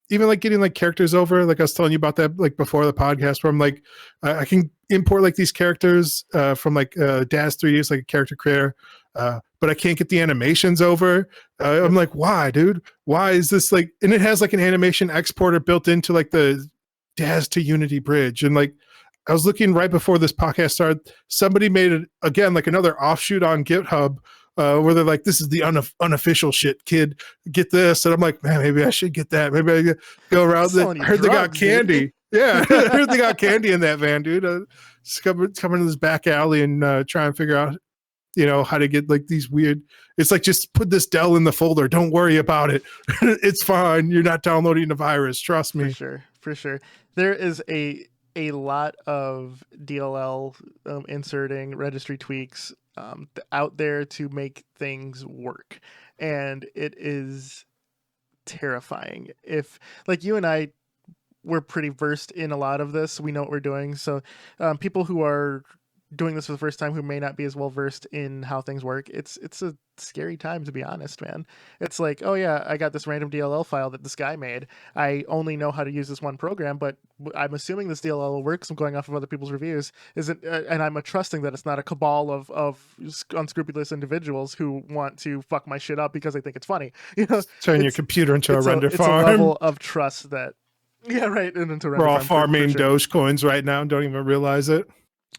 even like getting like characters over, like I was telling you about that like before the podcast, where I'm like, I can import like these characters from like Daz 3D is like a character creator, but I can't get the animations over. I'm like, why, dude? Why is this like? And it has like an animation exporter built into like the Daz to Unity bridge, and like I was looking right before this podcast started, somebody made it again, like another offshoot on GitHub, where they're like, this is the unofficial shit, kid, get this. And I'm like, man, maybe I should get that. Maybe I go around. I heard they got candy. Yeah, I heard they got candy in that van, dude. Just come to this back alley and try and figure out, you know, how to get like these weird. It's like, just put this Dell in the folder. Don't worry about it. It's fine. You're not downloading the virus. Trust me. For sure. There is a lot of DLL inserting registry tweaks out there to make things work, and it is terrifying. If like you and I, we're pretty versed in a lot of this, we know what we're doing. So people who are doing this for the first time, who may not be as well versed in how things work, it's a scary time, to be honest, man. It's like, oh yeah, I got this random DLL file that this guy made. I only know how to use this one program, but I'm assuming this DLL will work. So I'm going off of other people's reviews. And I'm trusting that it's not a cabal of unscrupulous individuals who want to fuck my shit up because they think it's funny. You know, turn your computer into a render farm. It's a level of trust that, and into we're all farming Dogecoins right now and don't even realize it.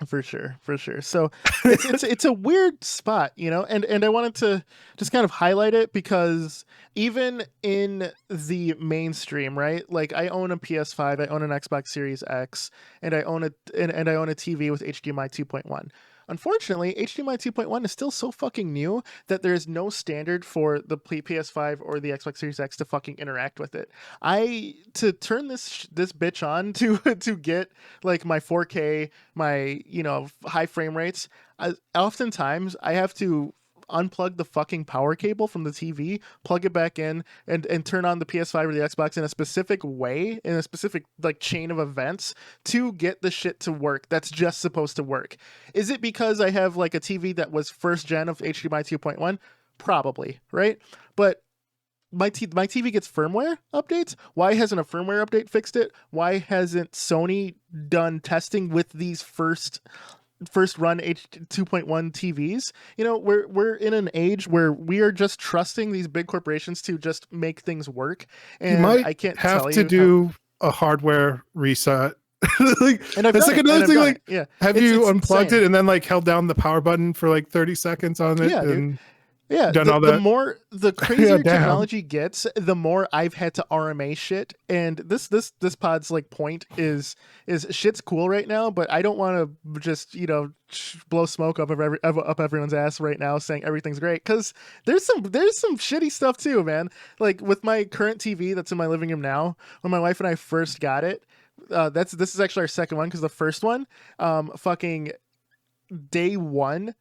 For sure. So it's a weird spot, you know, and I wanted to just kind of highlight it because even in the mainstream, right? Like I own a PS5, I own an Xbox Series X, and I own a TV with HDMI 2.1. Unfortunately, HDMI 2.1 is still so fucking new that there is no standard for the PS5 or the Xbox Series X to fucking interact with it. To turn this bitch on to get like my 4K, my, you know, high frame rates, oftentimes I have to unplug the fucking power cable from the TV, plug it back in, and turn on the PS5 or the Xbox in a specific way, in a specific like chain of events to get the shit to work that's just supposed to work. Is it because I have like a TV that was first gen of HDMI 2.1? Probably, right? But my TV gets firmware updates. Why hasn't a firmware update fixed it? Why hasn't Sony done testing with these first run H2.1 TVs? You know, we're in an age where we are just trusting these big corporations to just make things work, You and might I can't have tell to you how. do a hardware reset. Like And I've it's done like it, and another I've thing. done Like, it. Yeah, have it's you unplugged insane. it and then like held down the power button for like 30 seconds on it Yeah, dude. and Yeah, done all the that? more the Yeah, crazier damn. technology gets, the more I've had to RMA shit. And this pod's like point is shit's cool right now, but I don't want to just blow smoke up up everyone's ass right now saying everything's great, because there's some shitty stuff too, man. Like with my current TV that's in my living room now, when my wife and I first got it, this is actually our second one, because the first one, fucking day one,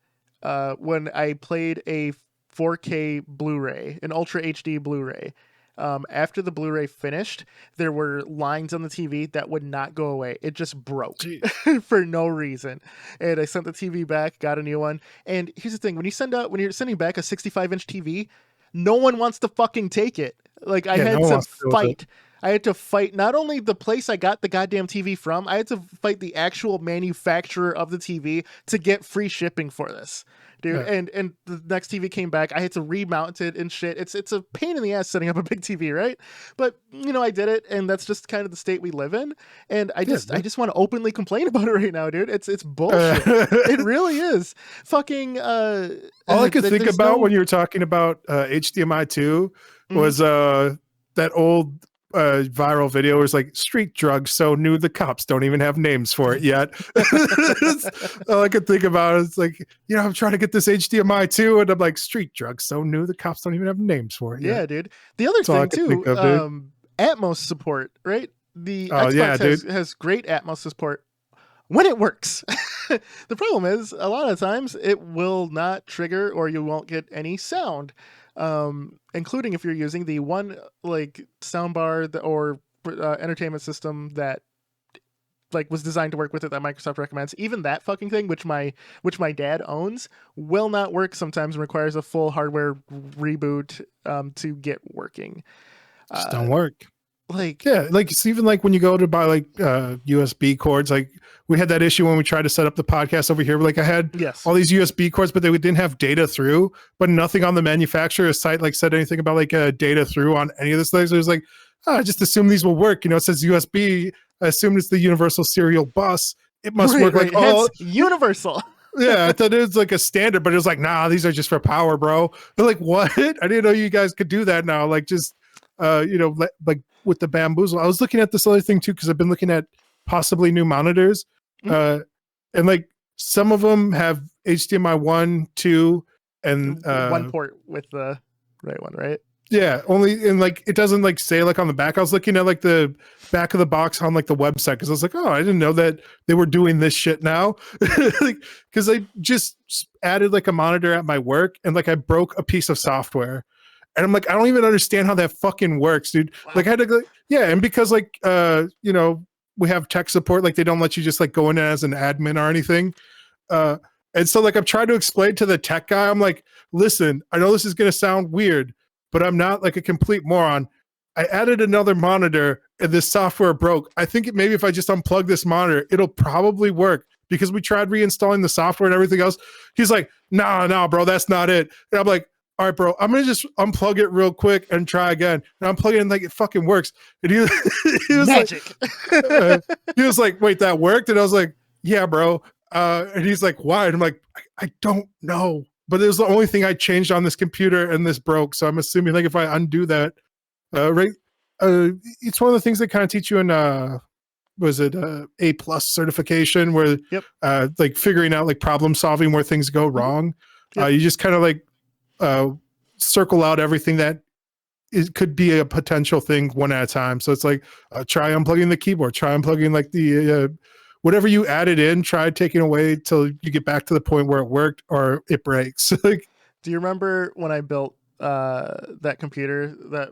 when I played a 4K Blu-ray, an Ultra HD Blu-ray. After the Blu-ray finished, there were lines on the TV that would not go away. It just broke Jeez. for no reason, and I sent the TV back, got a new one. And here's the thing: when you're sending back a 65-inch TV, no one wants to fucking take it. Like I Yeah, no had one to wants to deal with it. fight. I had to fight not only the place I got the goddamn TV from, I had to fight the actual manufacturer of the TV to get free shipping for this, dude. Yeah. And the next TV came back, I had to remount it and shit. It's a pain in the ass setting up a big TV, right? But I did it, and that's just kind of the state we live in. And I Yeah, just I just want to openly complain about it right now, dude. It's bullshit. It dude. really is. Fucking All I could think there's about no. when you were talking about HDMI 2 Mhm. was that old viral video where it's like street drugs so new the cops don't even have names for it yet. All I could think about is like, I'm trying to get this HDMI 2 and I'm like, street drugs so new the cops don't even have names for it yet. Yeah, dude. The other That's all I thing could think too, of, dude. Atmos support, right? The Oh yeah, Xbox has dude. has great Atmos support when it works. The problem is a lot of times it will not trigger, or you won't get any sound, including if you're using the one like soundbar or entertainment system that like was designed to work with it, that Microsoft recommends. Even that fucking thing, which my dad owns, will not work sometimes and requires a full hardware reboot to get working. Just Uh, don't work. like Yeah, like it's even like when you go to buy like USB cords, like we had that issue when we tried to set up the podcast over here. Like I had yes, all these USB cords, but they didn't have data through, but nothing on the manufacturer's site like said anything about like data through on any of this things. It was like, I just assume these will work. It says USB. I assume it's the universal serial bus. It must right, work like right. all. Hence universal. Yeah, I thought it was like a standard, but it was like, nah, these are just for power, bro. They're like, what? I didn't know you guys could do that now. Like, just, like with the bamboozle. I was looking at this other thing too, because I've been looking at possibly new monitors. And like some of them have HDMI 1, 2, and One port with the right one, right? yeah, only and like it doesn't like say like on the back. I was looking at like the back of the box on like the website because I was like, oh, I didn't know that they were doing this shit now. Like, because I just added like a monitor at my work and like I broke a piece of software. And I'm like, I don't even understand how that fucking works, dude. Wow. Like I had to go, yeah, and because like we have tech support, like they don't let you just like go in as an admin or anything. And so like I'm trying to explain to the tech guy, I'm like, listen, I know this is gonna sound weird, but I'm not like a complete moron. I added another monitor and this software broke. I think maybe if I just unplug this monitor, it'll probably work because we tried reinstalling the software and everything else. He's like, nah, bro, that's not it. And I'm like, all right, bro, I'm gonna just unplug it real quick and try again. And I'm plugging in like it fucking works. And he was Magic. he was like, wait, that worked? And I was like, yeah, bro. And he's like, why? And I'm like, I don't know. But it was the only thing I changed on this computer and this broke. So I'm assuming like if I undo that, right? It's one of the things that kind of teach you in was it A plus certification where Yep. like figuring out like problem solving where things go wrong. Yep. You just kind of like circle out everything that it could be a potential thing one at a time. So it's like try unplugging the keyboard, try unplugging like the whatever you added in, try taking away till you get back to the point where it worked or it breaks. Like, do you remember when I built that computer? That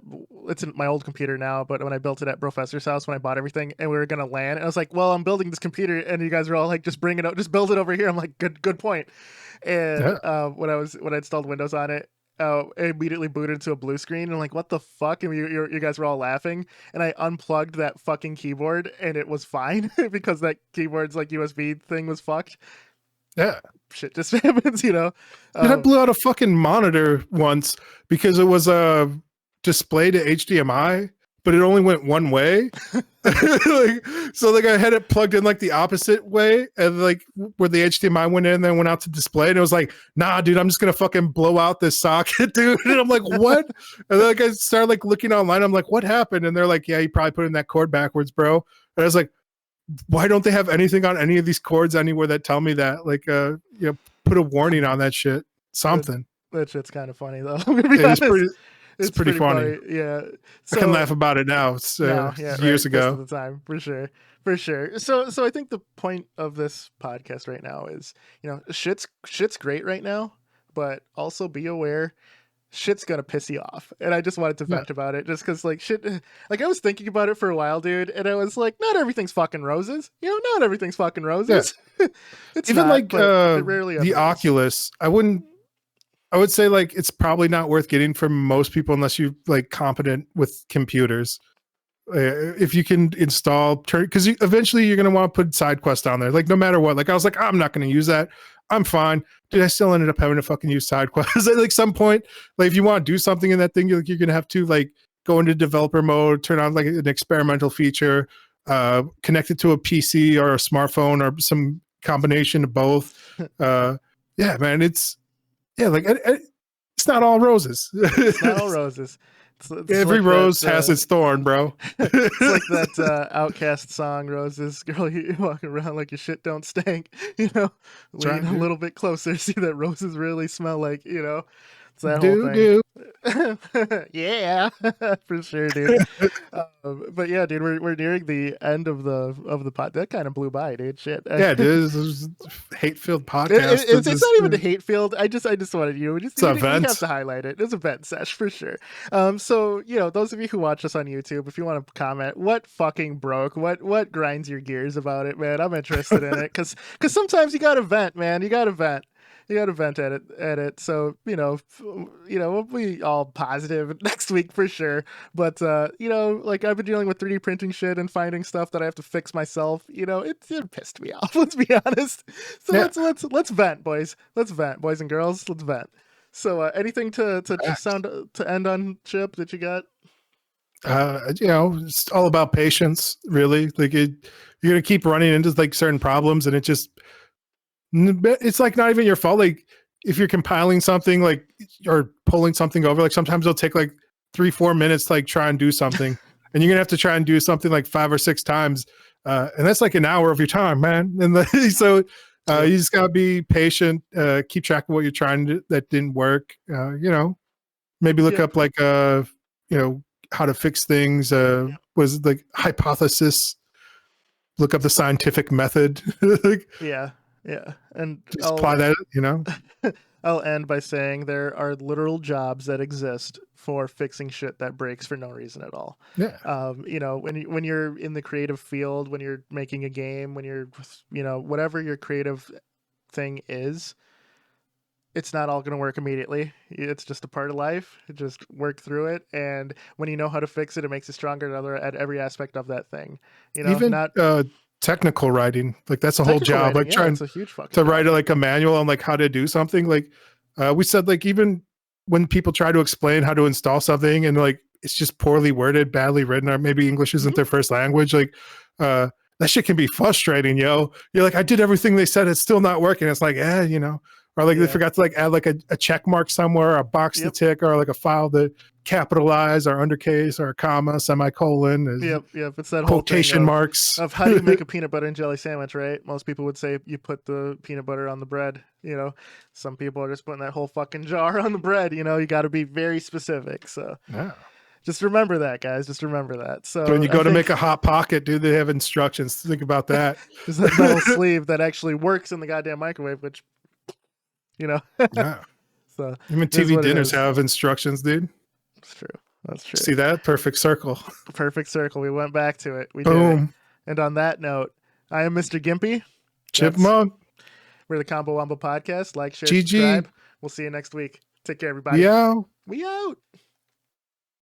it's in my old computer now, but when I built it at Professor's house, when I bought everything and we were gonna land, I was like, well, I'm building this computer, and you guys were all like, just bring it out, just build it over here. I'm like, good point. And yeah. when I installed Windows on it, immediately booted to a blue screen, and like, what the fuck? And you guys were all laughing, and I unplugged that fucking keyboard, and it was fine because that keyboard's like USB thing was fucked. Yeah. Shit just happens, you know. Dude, I blew out a fucking monitor once because it was a display to HDMI, but it only went one way. So like I had it plugged in like the opposite way, and like where the HDMI went in, then went out to display, and it was like, nah, dude, I'm just gonna fucking blow out this socket, dude. And I'm like, what? And then like I started like looking online. I'm like, what happened? And they're like, yeah, you probably put in that cord backwards, bro. And I was like, why don't they have anything on any of these cords anywhere that tell me that? Like, you know, put a warning on that shit. Something. That shit's kind of funny though. I'm gonna be It's honest. it's pretty funny. Yeah. So, I can laugh about it now. It's years ago. Most of the time, for sure. So I think the point of this podcast right now is, you know, shit's great right now, but also be aware shit's gonna piss you off. And I just wanted to vent about it, just because like shit, like I was thinking about it for a while, dude, and I was like, not everything's fucking roses. You know, not everything's fucking roses. Yeah. It's even not, like it rarely the Oculus. I would say like it's probably not worth getting for most people unless you're like competent with computers. If you can install, because eventually you're going to want to put side quests on there, like no matter what. Like I was like, I'm not going to use that. I'm fine. Dude, I still ended up having to fucking use side quests at like some point. Like if you want to do something in that thing, you're going to have to like go into developer mode, turn on like an experimental feature, connect it to a PC or a smartphone or some combination of both. Yeah, man, it's not all roses. It's not all roses. It's every like rose has its thorn, bro. It's like that Outcast song, "Roses." Girl, you walking around like your shit don't stink. You know, lean a little bit closer, see that roses really smell like. You know, it's that whole thing. Yeah, for sure, dude. But yeah, dude, we're nearing the end of the pod. That kind of blew by, dude. Shit. Yeah, dude, this is hate-filled podcast. It's not even a hate-filled. I just wanted you. We have to highlight it. It's a vent sesh for sure. So you know, those of you who watch us on YouTube, if you want to comment, what fucking broke? What grinds your gears about it, man? I'm interested in it because sometimes you gotta vent, man. You gotta vent. You got to vent at it. So, you know, we'll be all positive next week for sure. But, you know, like I've been dealing with 3D printing shit and finding stuff that I have to fix myself. You know, it pissed me off. Let's be honest. So yeah. let's vent, boys. Let's vent, boys and girls. Let's vent. So, anything to end on, Chip, that you got? You know, it's all about patience, really. Like you're gonna keep running into like certain problems, and it's like not even your fault. Like if you're compiling something like or pulling something over, like sometimes it'll take like 3-4 minutes to like try and do something, and you're gonna have to try and do something like 5 or 6 times, and that's like an hour of your time, man. And so you just gotta be patient, keep track of what you're trying to that didn't work. You know, maybe look up like you know, how to fix things. Was like hypothesis. Look up the scientific method. Like, yeah, and just apply that, you know. I'll end by saying there are literal jobs that exist for fixing shit that breaks for no reason at all. Yeah. You know, when you're in the creative field, when you're making a game, when you're, you know, whatever your creative thing is, it's not all going to work immediately. It's just a part of life. Just work through it, and when you know how to fix it, it makes you stronger at every aspect of that thing. You know, even technical writing, like that's a whole job. Like trying to write like a manual on like how to do something. Like we said, like even when people try to explain how to install something and like it's just poorly worded, badly written, or maybe English isn't their first language, like that shit can be frustrating, yo. You're like, I did everything they said, it's still not working. It's like, you know, or like they forgot to like add like a check mark somewhere, a box to tick, or like a file to capitalize or undercase or a comma, semicolon. Yep. It's that quotation whole thing marks of how do you make a peanut butter and jelly sandwich, right? Most people would say you put the peanut butter on the bread. You know, some people are just putting that whole fucking jar on the bread. You know, you got to be very specific. So just remember that, guys. Just remember that. So when you go to make a hot pocket, dude, they have instructions. Think about that. There's that metal sleeve that actually works in the goddamn microwave, which, you know. So even TV dinners have instructions, dude. That's true. See that? Perfect circle. Perfect circle. We went back to it. We Boom. did it. And on that note, I am Mr. Gimpy. Chipmunk. We're the Combo Wombo Podcast. Like, share, GG. subscribe. We'll see you next week. Take care, everybody. Yeah. We out.